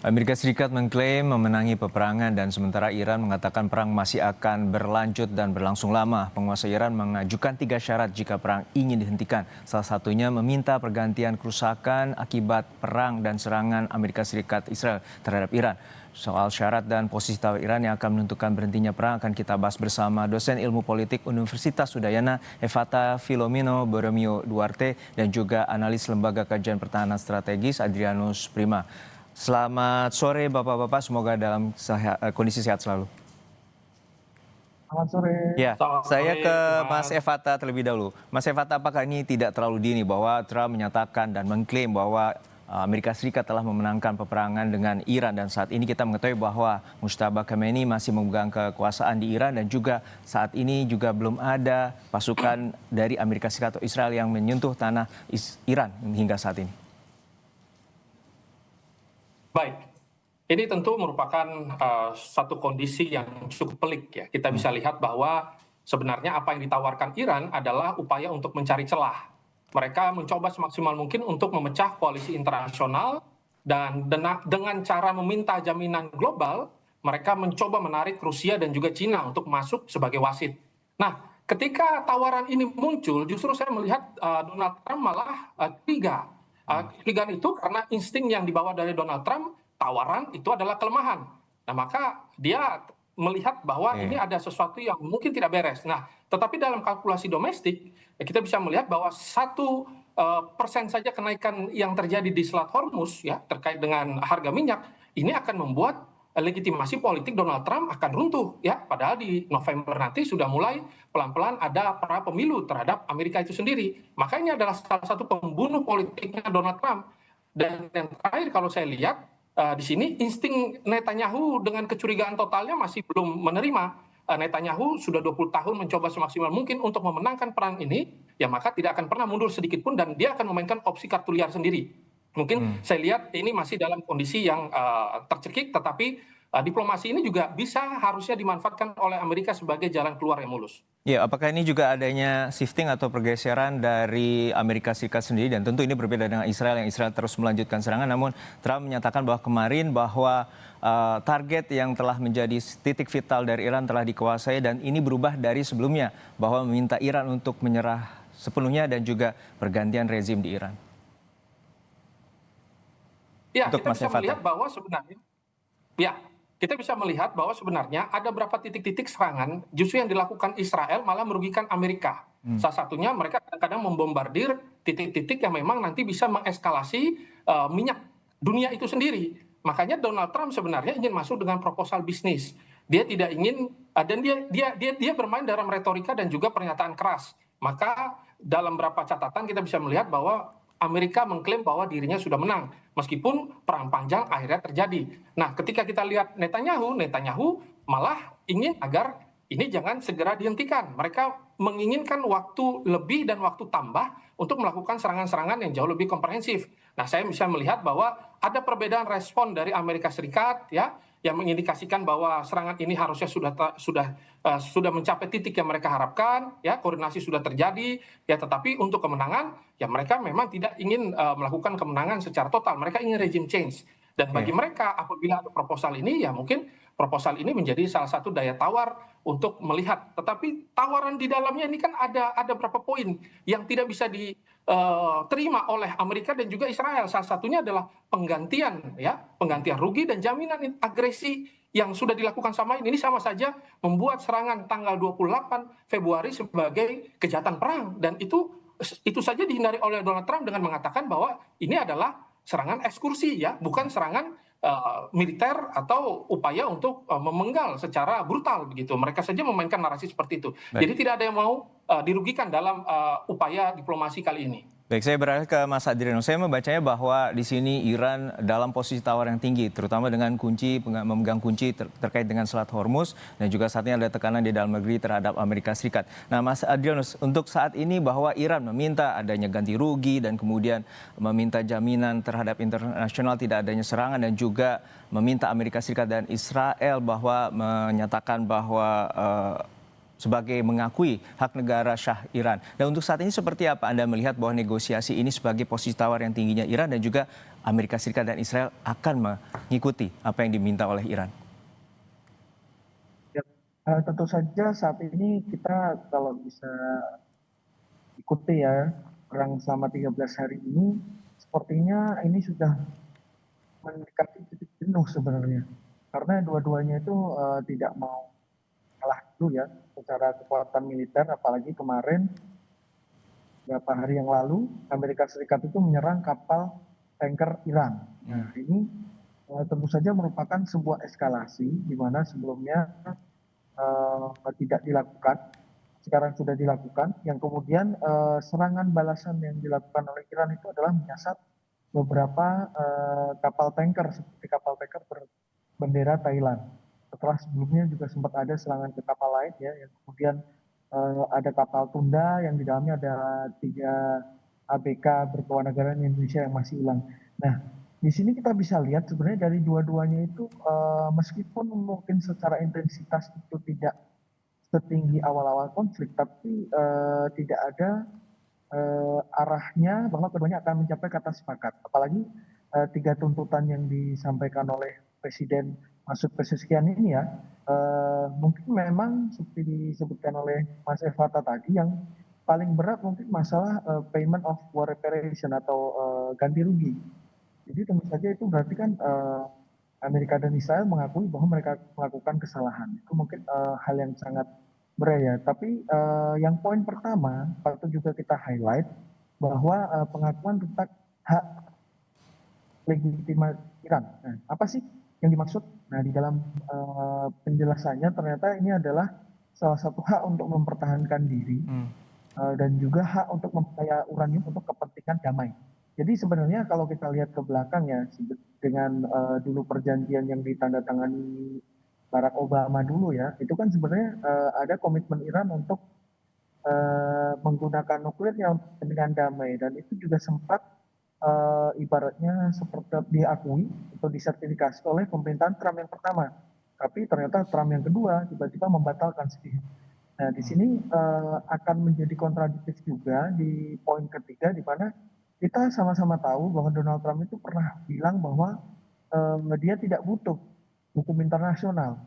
Amerika Serikat mengklaim memenangi peperangan dan sementara Iran mengatakan perang masih akan berlanjut dan berlangsung lama. Penguasa Iran mengajukan 3 syarat jika perang ingin dihentikan. Salah satunya meminta pergantian kerusakan akibat perang dan serangan Amerika Serikat Israel terhadap Iran. Soal syarat dan posisi tawar Iran yang akan menentukan berhentinya perang akan kita bahas bersama dosen ilmu politik Universitas Udayana, Evata Filomeno Borromeo Duarte, dan juga analis Lembaga Kajian Pertahanan Strategis Adrianus Prima. Selamat sore Bapak-Bapak, semoga dalam kondisi sehat selalu. Selamat sore. Ya, Selamat saya sore, ke Mas Mas. Evata terlebih dahulu. Mas Evata, apakah ini tidak terlalu dini bahwa Trump menyatakan dan mengklaim bahwa Amerika Serikat telah memenangkan peperangan dengan Iran, dan saat ini kita mengetahui bahwa Mujtaba Khamenei masih memegang kekuasaan di Iran dan juga saat ini juga belum ada pasukan dari Amerika Serikat atau Israel yang menyentuh tanah Iran hingga saat ini. Baik, ini tentu merupakan satu kondisi yang cukup pelik ya. Kita bisa lihat bahwa sebenarnya apa yang ditawarkan Iran adalah upaya untuk mencari celah. Mereka mencoba semaksimal mungkin untuk memecah koalisi internasional dan dengan cara meminta jaminan global, mereka mencoba menarik Rusia dan juga Cina untuk masuk sebagai wasit. Nah, ketika tawaran ini muncul, justru saya melihat Donald Trump malah curiga. Kecurigaan itu karena insting yang dibawa dari Donald Trump, tawaran itu adalah kelemahan. Nah, maka dia melihat bahwa ini ada sesuatu yang mungkin tidak beres. Nah, tetapi dalam kalkulasi domestik, kita bisa melihat bahwa 1% saja kenaikan yang terjadi di Selat Hormuz ya terkait dengan harga minyak ini akan membuat legitimasi politik Donald Trump akan runtuh ya. Padahal di November nanti sudah mulai pelan-pelan ada pra pemilu terhadap Amerika itu sendiri. Maka ini adalah salah satu pembunuh politiknya Donald Trump. Dan yang terakhir kalau saya lihat di sini insting Netanyahu dengan kecurigaan totalnya masih belum menerima. Netanyahu sudah 20 tahun mencoba semaksimal mungkin untuk memenangkan perang ini, ya maka tidak akan pernah mundur sedikit pun dan dia akan memainkan opsi kartu liar sendiri. Mungkin saya lihat ini masih dalam kondisi yang tercekik, tetapi diplomasi ini juga bisa harusnya dimanfaatkan oleh Amerika sebagai jalan keluar yang mulus. Ya, apakah ini juga adanya shifting atau pergeseran dari Amerika Serikat sendiri, dan tentu ini berbeda dengan Israel yang Israel terus melanjutkan serangan, namun Trump menyatakan bahwa kemarin bahwa target yang telah menjadi titik vital dari Iran telah dikuasai dan ini berubah dari sebelumnya bahwa meminta Iran untuk menyerah sepenuhnya dan juga pergantian rezim di Iran. Ya, Untuk kita Mas bisa Evata. melihat bahwa sebenarnya kita bisa melihat bahwa sebenarnya ada beberapa titik-titik serangan justru yang dilakukan Israel malah merugikan Amerika. Salah satunya mereka kadang-kadang membombardir titik-titik yang memang nanti bisa mengeskalasi minyak dunia itu sendiri. Makanya Donald Trump sebenarnya ingin masuk dengan proposal bisnis. Dia tidak ingin dan dia bermain dalam retorika dan juga pernyataan keras. Maka dalam beberapa catatan kita bisa melihat bahwa Amerika mengklaim bahwa dirinya sudah menang, meskipun perang panjang akhirnya terjadi. Nah, ketika kita lihat Netanyahu malah ingin agar ini jangan segera dihentikan. Mereka menginginkan waktu lebih dan waktu tambah untuk melakukan serangan-serangan yang jauh lebih komprehensif. Nah, saya bisa melihat bahwa ada perbedaan respon dari Amerika Serikat ya, yang mengindikasikan bahwa serangan ini harusnya sudah mencapai titik yang mereka harapkan, ya koordinasi sudah terjadi, ya tetapi untuk kemenangan, ya mereka memang tidak ingin melakukan kemenangan secara total, mereka ingin regime change. Dan bagi mereka apabila ada proposal ini, ya mungkin proposal ini menjadi salah satu daya tawar untuk melihat. Tetapi tawaran di dalamnya ini kan ada beberapa poin yang tidak bisa diterima oleh Amerika dan juga Israel. Salah satunya adalah penggantian rugi dan jaminan agresi yang sudah dilakukan sama ini sama saja membuat serangan tanggal 28 Februari sebagai kejahatan perang, dan itu saja dihindari oleh Donald Trump dengan mengatakan bahwa ini adalah serangan ekskursi ya, bukan serangan militer atau upaya untuk memenggal secara brutal begitu. Mereka saja memainkan narasi seperti itu. Jadi tidak ada yang mau dirugikan dalam upaya diplomasi kali ini. Baik, saya beralih ke Mas Adrianus. Saya membacanya bahwa di sini Iran dalam posisi tawar yang tinggi, terutama dengan memegang kunci terkait dengan Selat Hormuz, dan juga saat ini ada tekanan di dalam negeri terhadap Amerika Serikat. Nah, Mas Adrianus, untuk saat ini bahwa Iran meminta adanya ganti rugi dan kemudian meminta jaminan terhadap internasional tidak adanya serangan, dan juga meminta Amerika Serikat dan Israel bahwa menyatakan bahwa sebagai mengakui hak negara Syah Iran. Dan untuk saat ini seperti apa Anda melihat bahwa negosiasi ini sebagai posisi tawar yang tingginya Iran dan juga Amerika Serikat dan Israel akan mengikuti apa yang diminta oleh Iran? Ya, tentu saja saat ini kita kalau bisa ikuti ya perang selama 13 hari ini, sepertinya ini sudah mendekati titik jenuh sebenarnya. Karena dua-duanya itu tidak mau kalah dulu ya secara kekuatan militer, apalagi kemarin beberapa hari yang lalu Amerika Serikat itu menyerang kapal tanker Iran. Nah ini tentu saja merupakan sebuah eskalasi di mana sebelumnya tidak dilakukan, sekarang sudah dilakukan, yang kemudian serangan balasan yang dilakukan oleh Iran itu adalah menyasar beberapa kapal tanker seperti kapal tanker berbendera Thailand. Setelah sebelumnya juga sempat ada serangan ke kapal lain ya, yang kemudian ada kapal tunda yang di dalamnya ada 3 ABK berkewarganegaraan Indonesia yang masih hilang. Nah, di sini kita bisa lihat sebenarnya dari dua-duanya itu meskipun mungkin secara intensitas itu tidak setinggi awal-awal konflik, tapi tidak ada arahnya bahwa keduanya akan mencapai kata sepakat. Apalagi 3 tuntutan yang disampaikan oleh Presiden Masud Pezeshkian ini ya, mungkin memang seperti disebutkan oleh Mas Evata tadi, yang paling berat mungkin masalah payment of war reparation atau ganti rugi. Jadi tentu saja itu berarti kan Amerika dan Israel mengakui bahwa mereka melakukan kesalahan. Itu mungkin hal yang sangat berat ya. Tapi yang poin pertama patut juga kita highlight bahwa pengakuan tentang hak legitimasi Iran. Nah, apa sih yang dimaksud? Nah, di dalam penjelasannya ternyata ini adalah salah satu hak untuk mempertahankan diri dan juga hak untuk memperkaya uranium untuk kepentingan damai. Jadi sebenarnya kalau kita lihat ke belakang ya, dengan dulu perjanjian yang ditandatangani Barack Obama dulu ya, itu kan sebenarnya ada komitmen Iran untuk menggunakan nuklirnya dengan damai, dan itu juga sempat ibaratnya seperti diakui atau disertifikasi oleh pemerintahan Trump yang pertama. Tapi ternyata Trump yang kedua tiba-tiba membatalkan sedikit. Nah, di sini akan menjadi kontradiktif juga di poin ketiga, di mana kita sama-sama tahu bahwa Donald Trump itu pernah bilang bahwa dia tidak butuh hukum internasional.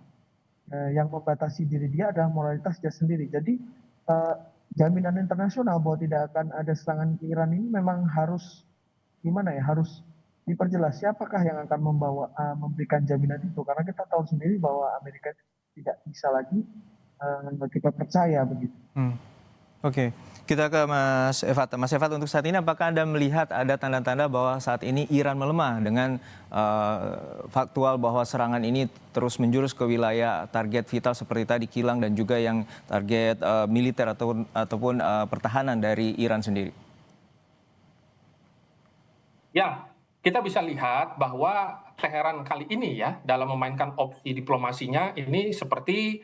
Yang membatasi diri dia adalah moralitas dia sendiri. Jadi jaminan internasional bahwa tidak akan ada serangan ke Iran ini memang harus gimana ya, harus diperjelas siapakah yang akan memberikan jaminan itu, karena kita tahu sendiri bahwa Amerika tidak bisa lagi kita percaya begitu. Oke, kita ke Mas Evat. Mas Evat, untuk saat ini apakah Anda melihat ada tanda-tanda bahwa saat ini Iran melemah dengan faktual bahwa serangan ini terus menjurus ke wilayah target vital seperti tadi kilang dan juga yang target militer ataupun pertahanan dari Iran sendiri? Ya, kita bisa lihat bahwa Teheran kali ini ya dalam memainkan opsi diplomasinya ini seperti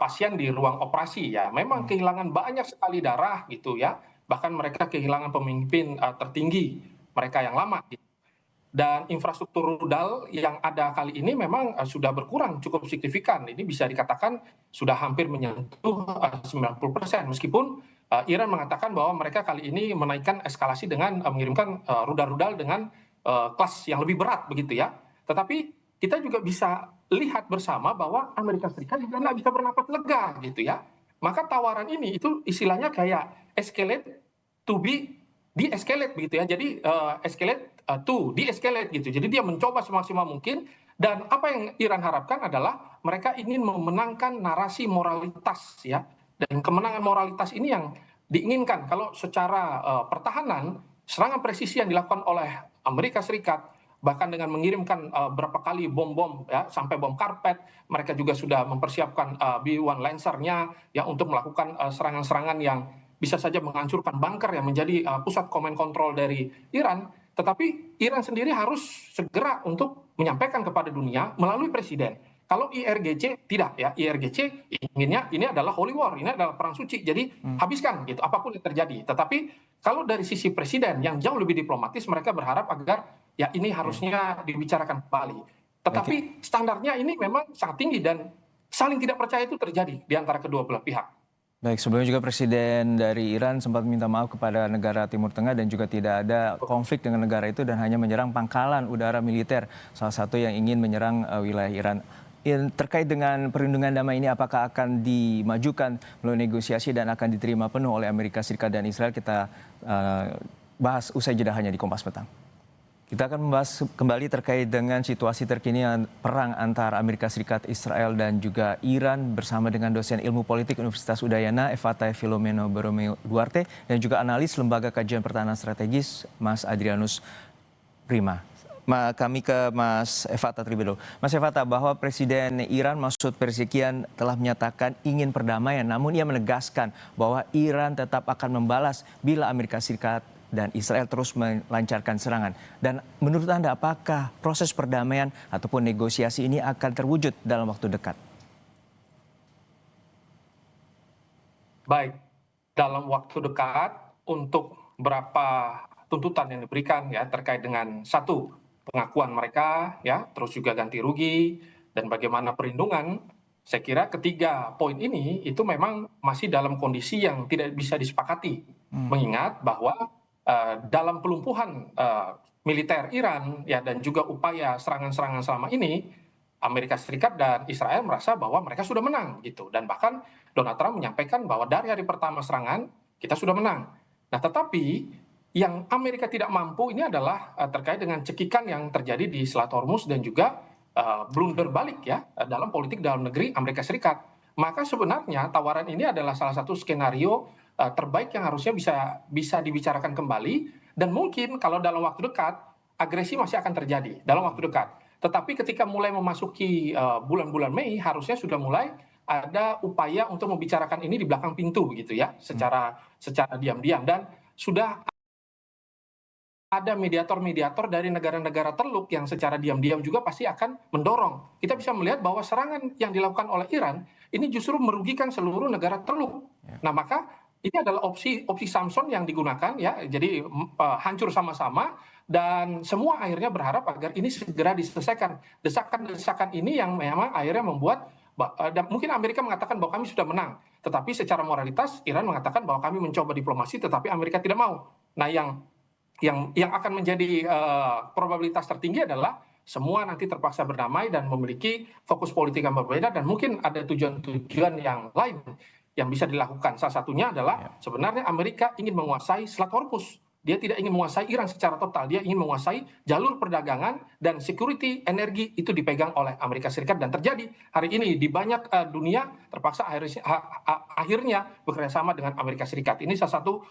pasien di ruang operasi ya. Memang kehilangan banyak sekali darah gitu ya. Bahkan mereka kehilangan pemimpin tertinggi mereka yang lama. Gitu. Dan infrastruktur rudal yang ada kali ini memang sudah berkurang cukup signifikan. Ini bisa dikatakan sudah hampir menyentuh 90%. Meskipun Iran mengatakan bahwa mereka kali ini menaikkan eskalasi dengan mengirimkan rudal-rudal dengan kelas yang lebih berat begitu ya. Tetapi kita juga bisa lihat bersama bahwa Amerika Serikat juga nggak bisa bernapas lega gitu ya. Maka tawaran ini itu istilahnya kayak escalate to be de-escalate begitu ya. Jadi escalate to de-escalate gitu. Jadi dia mencoba semaksimal mungkin, dan apa yang Iran harapkan adalah mereka ingin memenangkan narasi moralitas ya. Dan kemenangan moralitas ini yang diinginkan. Kalau secara pertahanan, serangan presisi yang dilakukan oleh Amerika Serikat bahkan dengan mengirimkan berapa kali bom-bom ya, sampai bom karpet, mereka juga sudah mempersiapkan B-1 Lancer-nya ya untuk melakukan serangan-serangan yang bisa saja menghancurkan bunker yang menjadi pusat command control dari Iran. Tetapi Iran sendiri harus segera untuk menyampaikan kepada dunia melalui presiden. Kalau IRGC tidak ya, IRGC inginnya ini adalah holy war, ini adalah perang suci, jadi habiskan gitu apapun yang terjadi. Tetapi kalau dari sisi presiden yang jauh lebih diplomatis, mereka berharap agar ya ini harusnya dibicarakan kembali. Tetapi standarnya ini memang sangat tinggi dan saling tidak percaya itu terjadi di antara kedua belah pihak. Baik, sebelumnya juga Presiden dari Iran sempat minta maaf kepada negara Timur Tengah dan juga tidak ada konflik dengan negara itu dan hanya menyerang pangkalan udara militer, salah satu yang ingin menyerang wilayah Iran. Terkait dengan perlindungan damai ini, apakah akan dimajukan melalui negosiasi dan akan diterima penuh oleh Amerika Serikat dan Israel? Kita bahas usai jeda hanya di Kompas Petang. Kita akan membahas kembali terkait dengan situasi terkini perang antara Amerika Serikat, Israel, dan juga Iran bersama dengan dosen ilmu politik Universitas Udayana, Evata Filomeno Borromeo Duarte, dan juga analis Lembaga Kajian Pertahanan Strategis, Mas Adrianus Prima. Kami ke Mas Evata terlebih dahulu. Mas Evata, bahwa Presiden Iran Masoud Pezeshkian telah menyatakan ingin perdamaian, namun ia menegaskan bahwa Iran tetap akan membalas bila Amerika Serikat dan Israel terus melancarkan serangan. Dan menurut Anda, apakah proses perdamaian ataupun negosiasi ini akan terwujud dalam waktu dekat? Baik, dalam waktu dekat untuk berapa tuntutan yang diberikan ya terkait dengan satu pengakuan mereka ya, terus juga ganti rugi dan bagaimana perlindungan. Saya kira ketiga poin ini itu memang masih dalam kondisi yang tidak bisa disepakati, mengingat bahwa dalam pelumpuhan militer Iran ya dan juga upaya serangan-serangan selama ini Amerika Serikat dan Israel merasa bahwa mereka sudah menang gitu, dan bahkan Donald Trump menyampaikan bahwa dari hari pertama serangan kita sudah menang. Nah, tetapi yang Amerika tidak mampu ini adalah terkait dengan cekikan yang terjadi di Selat Hormuz dan juga blunder balik ya dalam politik dalam negeri Amerika Serikat. Maka sebenarnya tawaran ini adalah salah satu skenario terbaik yang harusnya bisa dibicarakan kembali, dan mungkin kalau dalam waktu dekat agresi masih akan terjadi dalam waktu dekat. Tetapi ketika mulai memasuki bulan-bulan Mei harusnya sudah mulai ada upaya untuk membicarakan ini di belakang pintu begitu ya, secara diam-diam, dan sudah ada mediator-mediator dari negara-negara Teluk yang secara diam-diam juga pasti akan mendorong. Kita bisa melihat bahwa serangan yang dilakukan oleh Iran ini justru merugikan seluruh negara Teluk. Nah, maka ini adalah opsi Samson yang digunakan ya. Jadi hancur sama-sama, dan semua akhirnya berharap agar ini segera diselesaikan. Desakan-desakan ini yang memang akhirnya membuat dan mungkin Amerika mengatakan bahwa kami sudah menang, tetapi secara moralitas Iran mengatakan bahwa kami mencoba diplomasi tetapi Amerika tidak mau. Nah, yang akan menjadi probabilitas tertinggi adalah semua nanti terpaksa berdamai dan memiliki fokus politik yang berbeda, dan mungkin ada tujuan-tujuan yang lain yang bisa dilakukan. Salah satunya adalah sebenarnya Amerika ingin menguasai Selat Hormuz. Dia tidak ingin menguasai Iran secara total. Dia ingin menguasai jalur perdagangan dan security energi itu dipegang oleh Amerika Serikat, dan terjadi hari ini di banyak dunia terpaksa akhirnya bekerjasama dengan Amerika Serikat. Ini salah satu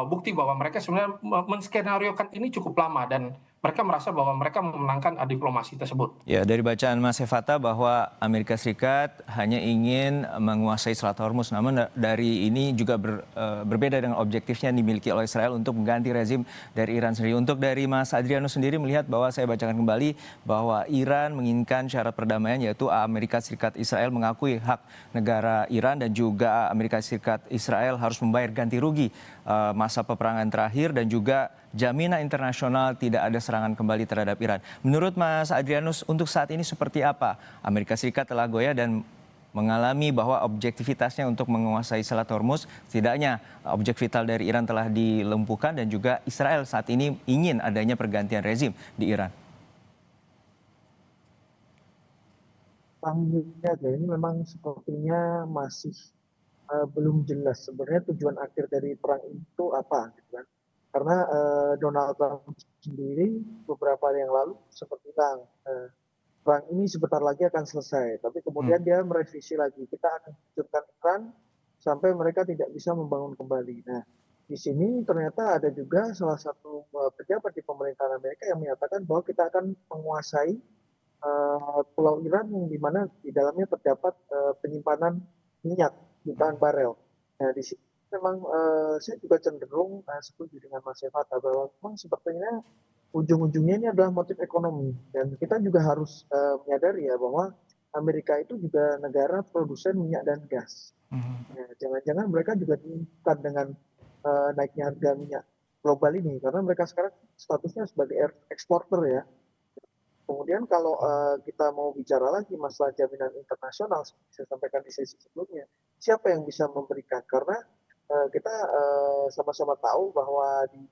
bukti bahwa mereka sebenarnya menskenariokan ini cukup lama, dan mereka merasa bahwa mereka memenangkan diplomasi tersebut. Ya, dari bacaan Mas Evata bahwa Amerika Serikat hanya ingin menguasai Selat Hormuz, namun dari ini juga berbeda dengan objektifnya yang dimiliki oleh Israel untuk mengganti rezim dari Iran sendiri. Untuk dari Mas Adrianus sendiri melihat bahwa saya bacakan kembali bahwa Iran menginginkan syarat perdamaian, yaitu Amerika Serikat Israel mengakui hak negara Iran dan juga Amerika Serikat Israel harus membayar ganti rugi masa peperangan terakhir dan juga jaminan internasional tidak ada serangan kembali terhadap Iran. Menurut Mas Adrianus, untuk saat ini seperti apa? Amerika Serikat telah goyah dan mengalami bahwa objektivitasnya untuk menguasai Selat Hormuz, setidaknya objek vital dari Iran telah dilumpuhkan, dan juga Israel saat ini ingin adanya pergantian rezim di Iran. Ini memang sepertinya masih belum jelas sebenarnya tujuan akhir dari perang itu apa, gitu kan? Karena Donald Trump sendiri beberapa hari yang lalu sempat bilang perang ini sebentar lagi akan selesai, tapi kemudian dia merevisi lagi, kita akan hancurkan Iran sampai mereka tidak bisa membangun kembali. Nah, di sini ternyata ada juga salah satu pejabat di pemerintahan Amerika yang menyatakan bahwa kita akan menguasai Pulau Iran yang di mana di dalamnya terdapat penyimpanan minyak jutaan barel. Nah, di sini memang saya juga cenderung setuju dengan Mas Evata bahwa memang sepertinya ujung-ujungnya ini adalah motif ekonomi, dan kita juga harus menyadari ya bahwa Amerika itu juga negara produsen minyak dan gas. Nah, jangan-jangan mereka juga diikat dengan naiknya harga minyak global ini karena mereka sekarang statusnya sebagai eksporter ya. Kemudian kalau kita mau bicara lagi masalah jaminan internasional, seperti saya sampaikan di sesi sebelumnya, siapa yang bisa memberikan? Karena kita sama-sama tahu bahwa di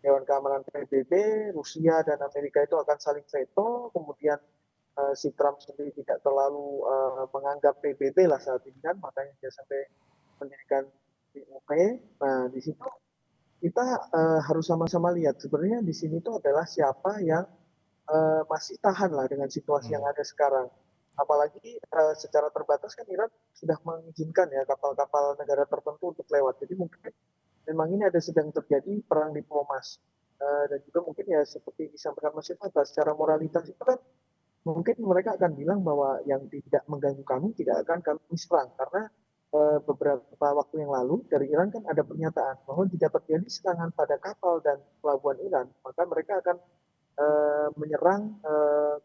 Dewan Keamanan PBB, Rusia dan Amerika itu akan saling veto, kemudian si Trump sendiri tidak terlalu menganggap PBB lah saat ini kan, makanya dia sampai mendirikan BOP. Nah, di situ kita harus sama-sama lihat sebenarnya di sini itu adalah siapa yang masih tahan lah dengan situasi yang ada sekarang. Apalagi secara terbatas kan Iran sudah mengizinkan ya kapal-kapal negara tertentu untuk lewat. Jadi mungkin memang ini ada sedang terjadi perang diplomasi. Dan juga mungkin ya seperti disampaikan Mas Fata, secara moralitas itu kan mungkin mereka akan bilang bahwa yang tidak mengganggu kami tidak akan kami serang. Karena beberapa waktu yang lalu dari Iran kan ada pernyataan bahwa jika terjadi serangan pada kapal dan pelabuhan Iran, maka mereka akan menyerang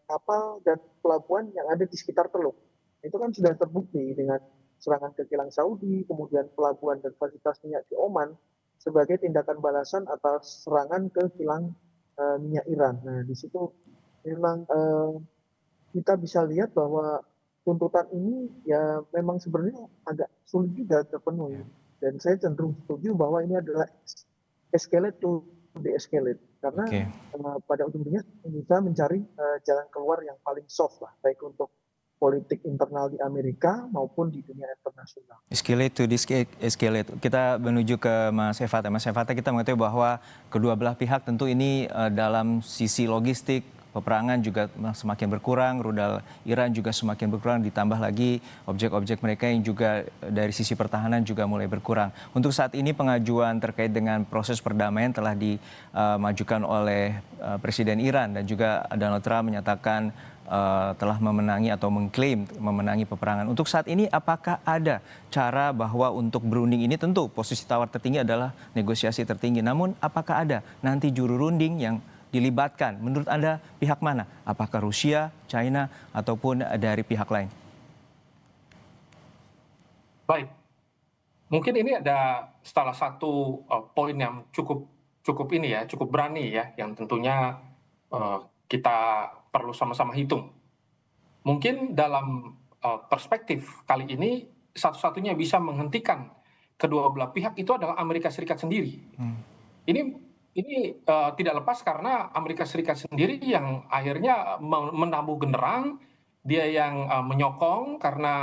kapal dan pelabuhan yang ada di sekitar Teluk. Itu kan sudah terbukti dengan serangan ke kilang Saudi, kemudian pelabuhan dan fasilitas minyak di Oman sebagai tindakan balasan atas serangan ke kilang minyak Iran. Nah, di situ memang kita bisa lihat bahwa tuntutan ini ya memang sebenarnya agak sulit juga terpenuhi. Dan saya cenderung setuju bahwa ini adalah escalate to de-escalate. Karena pada ujungnya bisa mencari jalan keluar yang paling soft lah, baik untuk politik internal di Amerika maupun di dunia internasional. Escalate to de-escalate. Kita menuju ke Mas Evata. Mas Evata, kita mengetahui bahwa kedua belah pihak tentu ini dalam sisi logistik, peperangan juga semakin berkurang, rudal Iran juga semakin berkurang, ditambah lagi objek-objek mereka yang juga dari sisi pertahanan juga mulai berkurang. Untuk saat ini pengajuan terkait dengan proses perdamaian telah dimajukan oleh Presiden Iran dan juga Donald Trump menyatakan telah memenangi atau mengklaim memenangi peperangan. Untuk saat ini apakah ada cara bahwa untuk berunding ini tentu posisi tawar tertinggi adalah negosiasi tertinggi. Namun apakah ada nanti juru runding yang dilibatkan? Menurut Anda pihak mana? Apakah Rusia, China, ataupun dari pihak lain? Baik, mungkin ini ada salah satu poin yang cukup ini ya, cukup berani ya, yang tentunya kita perlu sama-sama hitung. Mungkin dalam perspektif kali ini satu-satunya bisa menghentikan kedua belah pihak itu adalah Amerika Serikat sendiri. Ini tidak lepas karena Amerika Serikat sendiri yang akhirnya menabuh genderang, dia yang menyokong karena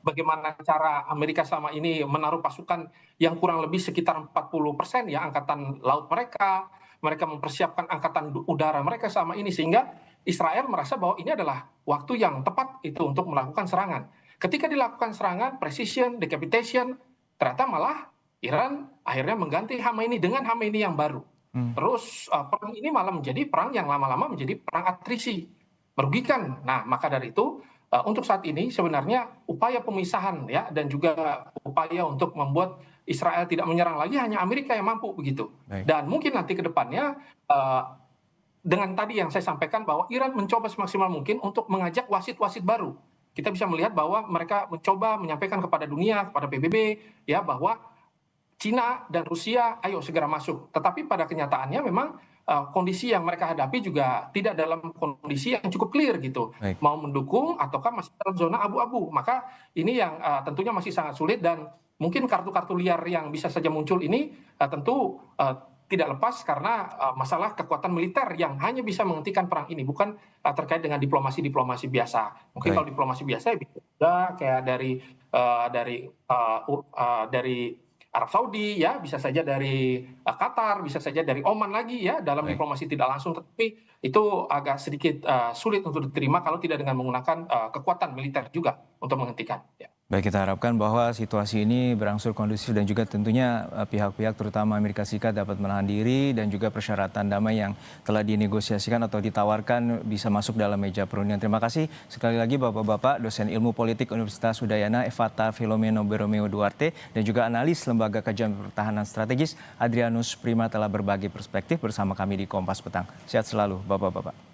bagaimana cara Amerika selama ini menaruh pasukan yang kurang lebih sekitar 40% ya angkatan laut mereka mempersiapkan angkatan udara mereka selama ini, sehingga Israel merasa bahwa ini adalah waktu yang tepat itu untuk melakukan serangan. Ketika dilakukan serangan, precision, decapitation, ternyata malah Iran akhirnya mengganti Khamenei dengan Khamenei yang baru. Terus perang ini malah menjadi perang yang lama-lama menjadi perang atrisi, merugikan. Nah, maka dari itu untuk saat ini sebenarnya upaya pemisahan ya dan juga upaya untuk membuat Israel tidak menyerang lagi hanya Amerika yang mampu begitu. Dan mungkin nanti ke depannya dengan tadi yang saya sampaikan bahwa Iran mencoba semaksimal mungkin untuk mengajak wasit-wasit baru. Kita bisa melihat bahwa mereka mencoba menyampaikan kepada dunia, kepada PBB ya bahwa Cina dan Rusia ayo segera masuk. Tetapi pada kenyataannya memang kondisi yang mereka hadapi juga tidak dalam kondisi yang cukup clear gitu. Mau mendukung ataukah masih dalam zona abu-abu. Maka ini yang tentunya masih sangat sulit dan mungkin kartu-kartu liar yang bisa saja muncul ini tentu tidak lepas karena masalah kekuatan militer yang hanya bisa menghentikan perang ini, bukan terkait dengan diplomasi biasa. Mungkin kalau diplomasi biasa ya bisa kayak dari Arab Saudi ya, bisa saja dari Qatar, bisa saja dari Oman lagi ya, dalam diplomasi tidak langsung, tapi itu agak sedikit sulit untuk diterima kalau tidak dengan menggunakan kekuatan militer juga untuk menghentikan. Ya. Baik, kita harapkan bahwa situasi ini berangsur kondusif dan juga tentunya pihak-pihak terutama Amerika Serikat dapat menahan diri dan juga persyaratan damai yang telah dinegosiasikan atau ditawarkan bisa masuk dalam meja perundingan. Terima kasih sekali lagi Bapak-Bapak, dosen ilmu politik Universitas Udayana Evata Filomeno Beromeo Duarte dan juga analis Lembaga Kajian Pertahanan Strategis Adrianus Prima telah berbagi perspektif bersama kami di Kompas Petang. Sehat selalu Bapak-Bapak.